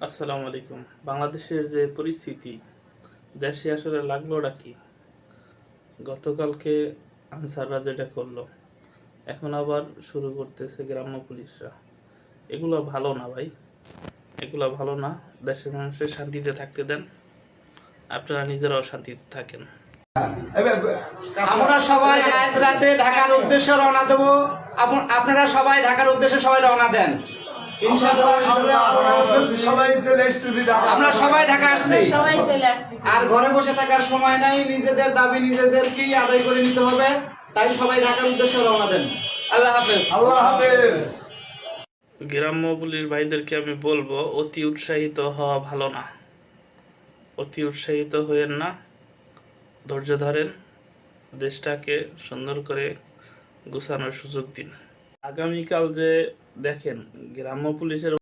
আসসালামু আলাইকুম। বাংলাদেশের যে পরিস্থিতি, দেশে আসলে লাগলোটা কি? গতকালকে আনসাররা যেটা করলো, এখন আবার শুরু করতেছে গ্রাম্য পুলিশরা। এগুলো ভালো না ভাই, এগুলো ভালো না। দেশের মানুষের শান্তিতে থাকতে দেন, আপনারা নিজেরাও শান্তিতে থাকেন। আমরা সবাই আজ রাতে ঢাকার উদ্দেশ্যে রওনা দেব। আপনারা সবাই ঢাকার উদ্দেশ্যে সবাই রওনা দেন। আমরা সবাই ঢাকা আসছি, আর ঘরে বসে থাকার সময় নাই। নিজেদের দাবি নিজেদেরকেই আদায় করে নিতে হবে। তাই সবাই ঢাকার উদ্দেশ্যে রওনা দেন। আল্লাহ হাফেজ। আল্লাহ হাফেজ। গ্রাম্য পুলিশ ভাইদেরকে আমি বলবো, অতি উৎসাহিত হওয়া ভালো না। অতি উৎসাহিত হয়েন না, ধৈর্য ধরেন, দেশটাকে সুন্দর করে গুছানোর সুযোগ দিন। আগামীকাল যে দেখেন গ্রাম্য পুলিশের